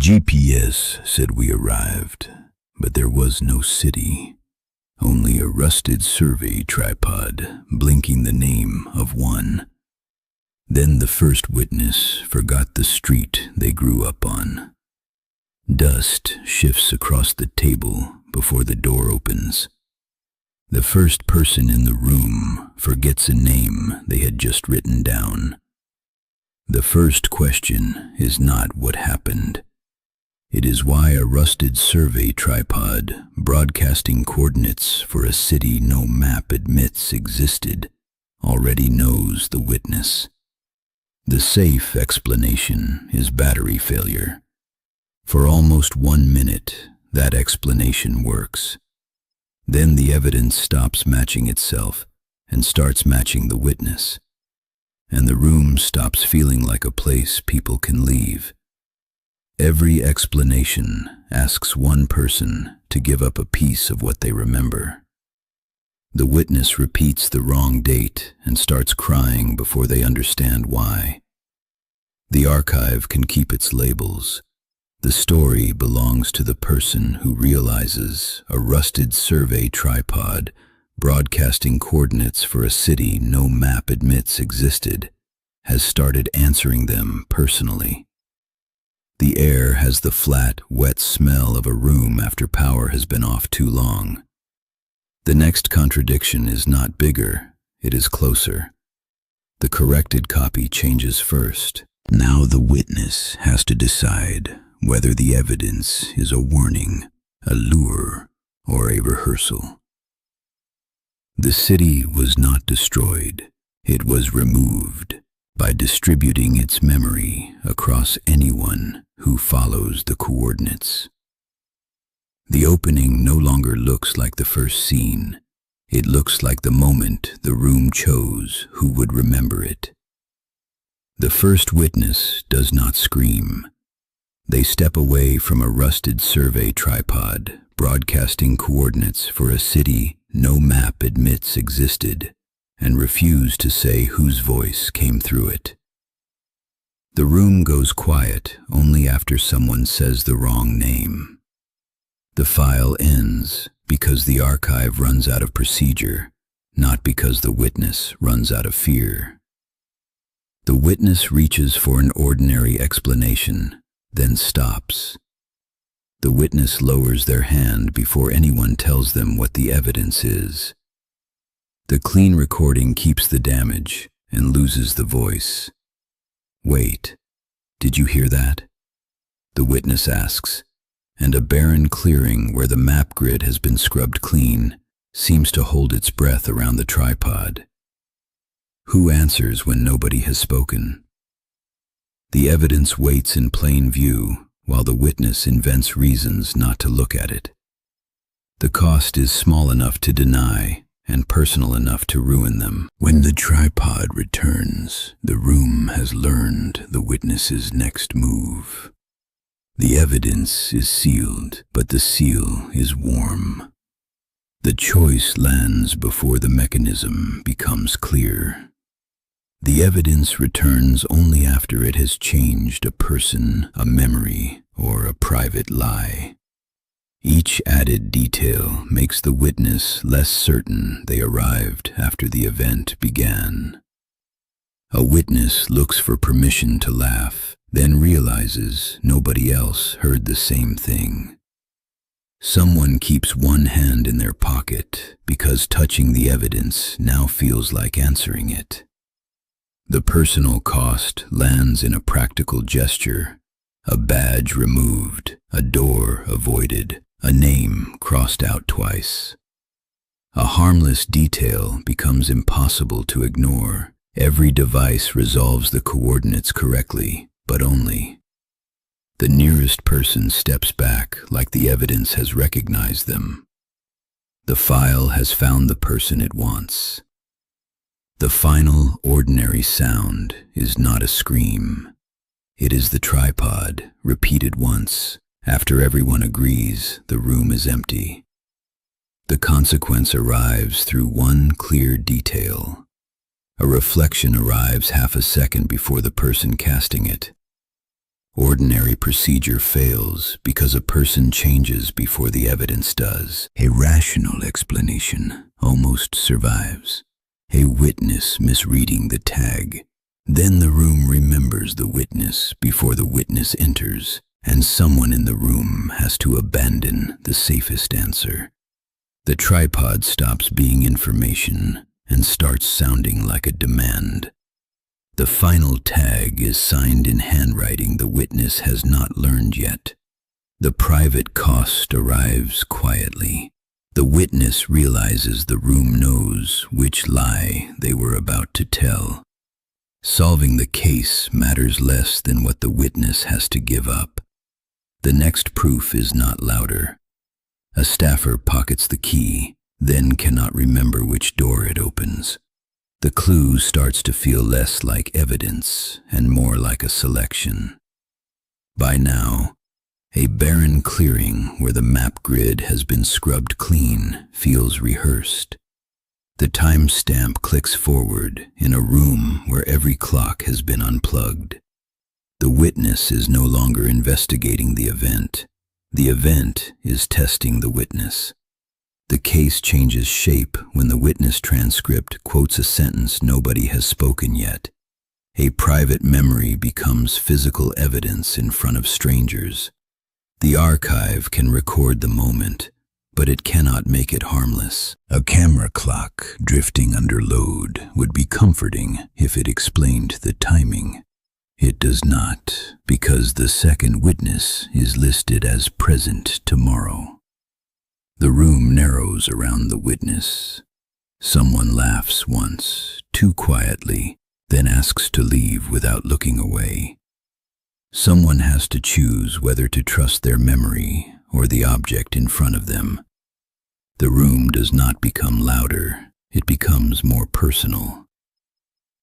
GPS said we arrived, but there was no city, only a rusted survey tripod blinking the name of one. Then the first witness forgot the street they grew up on. Dust shifts across the table before the door opens. The first person in the room forgets a name they had just written down. The first question is not what happened. It is why a rusted survey tripod, broadcasting coordinates for a city no map admits existed, already knows the witness. The safe explanation is battery failure. For almost 1 minute, that explanation works. Then the evidence stops matching itself and starts matching the witness. And the room stops feeling like a place people can leave. Every explanation asks one person to give up a piece of what they remember. The witness repeats the wrong date and starts crying before they understand why. The archive can keep its labels. The story belongs to the person who realizes a rusted survey tripod broadcasting coordinates for a city no map admits existed has started answering them personally. The air has the flat, wet smell of a room after power has been off too long. The next contradiction is not bigger, it is closer. The corrected copy changes first. Now the witness has to decide whether the evidence is a warning, a lure, or a rehearsal. The city was not destroyed, it was removed by distributing its memory across anyone who follows the coordinates. The opening no longer looks like the first scene. It looks like the moment the room chose who would remember it. The first witness does not scream. They step away from a rusted survey tripod, broadcasting coordinates for a city no map admits existed, and refuse to say whose voice came through it. The room goes quiet only after someone says the wrong name. The file ends because the archive runs out of procedure, not because the witness runs out of fear. The witness reaches for an ordinary explanation, then stops. The witness lowers their hand before anyone tells them what the evidence is. The clean recording keeps the damage and loses the voice. Wait, did you hear that? The witness asks, and a barren clearing where the map grid has been scrubbed clean seems to hold its breath around the tripod. Who answers when nobody has spoken? The evidence waits in plain view while the witness invents reasons not to look at it. The cost is small enough to deny and personal enough to ruin them. When the tripod returns, the room has learned the witness's next move. The evidence is sealed, but the seal is warm. The choice lands before the mechanism becomes clear. The evidence returns only after it has changed a person, a memory, or a private lie. Each added detail makes the witness less certain they arrived after the event began. A witness looks for permission to laugh, then realizes nobody else heard the same thing. Someone keeps one hand in their pocket because touching the evidence now feels like answering it. The personal cost lands in a practical gesture, a badge removed, a door avoided, a name crossed out twice. A harmless detail becomes impossible to ignore. Every device resolves the coordinates correctly, but only. The nearest person steps back like the evidence has recognized them. The file has found the person it wants. The final, ordinary sound is not a scream. It is the tripod, repeated once. After everyone agrees, the room is empty. The consequence arrives through one clear detail. A reflection arrives half a second before the person casting it. Ordinary procedure fails because a person changes before the evidence does. A rational explanation almost survives. A witness misreading the tag. Then the room remembers the witness before the witness enters, and someone in the room has to abandon the safest answer. The tripod stops being information and starts sounding like a demand. The final tag is signed in handwriting the witness has not learned yet. The private cost arrives quietly. The witness realizes the room knows which lie they were about to tell. Solving the case matters less than what the witness has to give up. The next proof is not louder. A staffer pockets the key, then cannot remember which door it opens. The clue starts to feel less like evidence and more like a selection. By now, a barren clearing where the map grid has been scrubbed clean feels rehearsed. The timestamp clicks forward in a room where every clock has been unplugged. The witness is no longer investigating the event. The event is testing the witness. The case changes shape when the witness transcript quotes a sentence nobody has spoken yet. A private memory becomes physical evidence in front of strangers. The archive can record the moment, but it cannot make it harmless. A camera clock drifting under load would be comforting if it explained the timing. It does not, because the second witness is listed as present tomorrow. The room narrows around the witness. Someone laughs once, too quietly, then asks to leave without looking away. Someone has to choose whether to trust their memory or the object in front of them. The room does not become louder, it becomes more personal.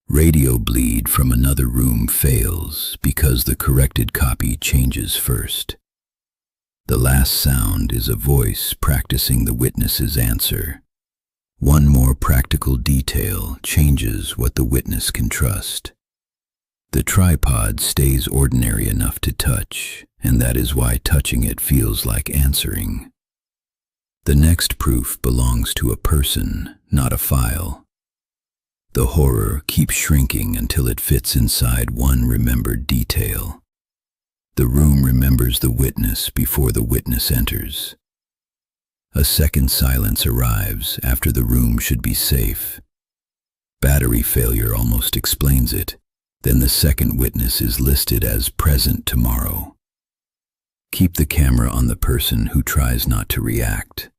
Radio bleed from another room fails because the corrected copy changes first. The last sound is a voice practicing the witness's answer. One more practical detail changes what the witness can trust. The tripod stays ordinary enough to touch, and that is why touching it feels like answering. The next proof belongs to a person, not a file. The horror keeps shrinking until it fits inside one remembered detail. The room remembers the witness before the witness enters. A second silence arrives after the room should be safe. Battery failure almost explains it. Then the second witness is listed as present tomorrow. Keep the camera on the person who tries not to react.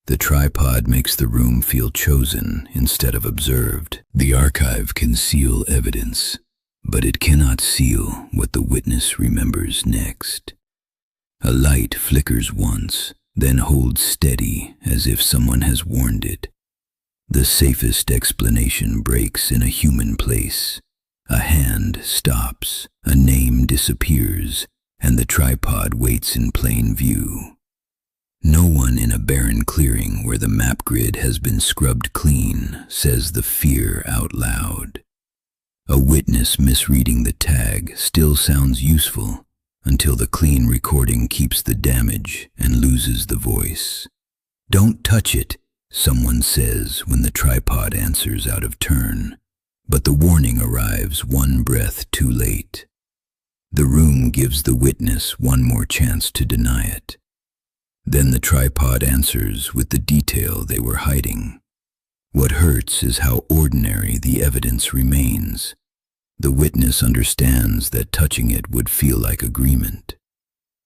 The tripod makes the room feel chosen instead of observed. The archive can seal evidence, but it cannot seal what the witness remembers next. A light flickers once, then holds steady as if someone has warned it. The safest explanation breaks in a human place. A hand stops, a name disappears, and the tripod waits in plain view. No one in a barren clearing where the map grid has been scrubbed clean says the fear out loud. A witness misreading the tag still sounds useful until the clean recording keeps the damage and loses the voice. "Don't touch it," someone says when the tripod answers out of turn, but the warning arrives one breath too late. The room gives the witness one more chance to deny it. Then the tripod answers with the detail they were hiding. What hurts is how ordinary the evidence remains. The witness understands that touching it would feel like agreement.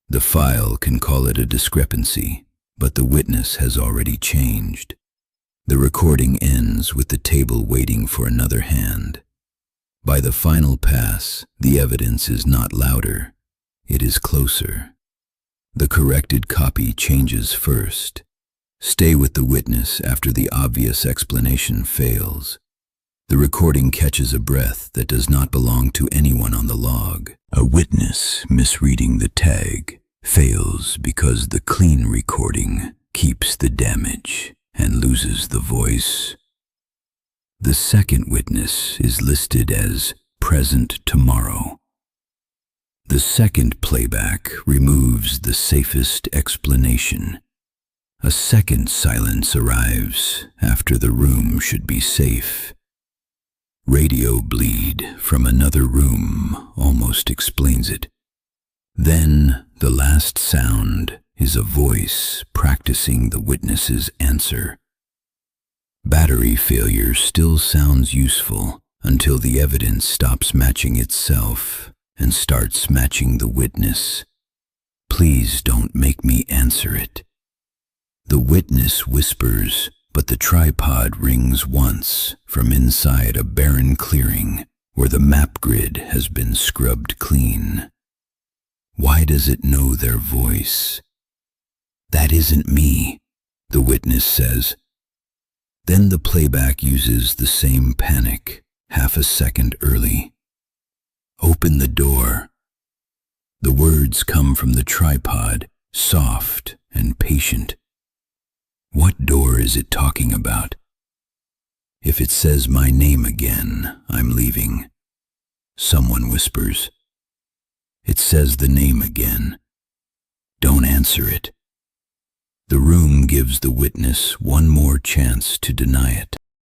The file can call it a discrepancy, but the witness has already changed. The recording ends with the table waiting for another hand. By the final pass, the evidence is not louder, it is closer. The corrected copy changes first. Stay with the witness after the obvious explanation fails. The recording catches a breath that does not belong to anyone on the log. A witness misreading the tag fails because the clean recording keeps the damage and loses the voice. The second witness is listed as present tomorrow. The second playback removes the safest explanation. A second silence arrives after the room should be safe. Radio bleed from another room almost explains it. Then the last sound is a voice practicing the witness's answer. Battery failure still sounds useful until the evidence stops matching itself and starts matching the witness. Please don't make me answer it. The witness whispers, but the tripod rings once from inside a barren clearing where the map grid has been scrubbed clean. Why does it know their voice? That isn't me, the witness says. Then the playback uses the same panic, half a second early. Open the door. The words come from the tripod, soft and patient. What door is it talking about? If it says my name again, I'm leaving. Someone whispers. It says the name again. Don't answer it. The room gives the witness one more chance to deny it.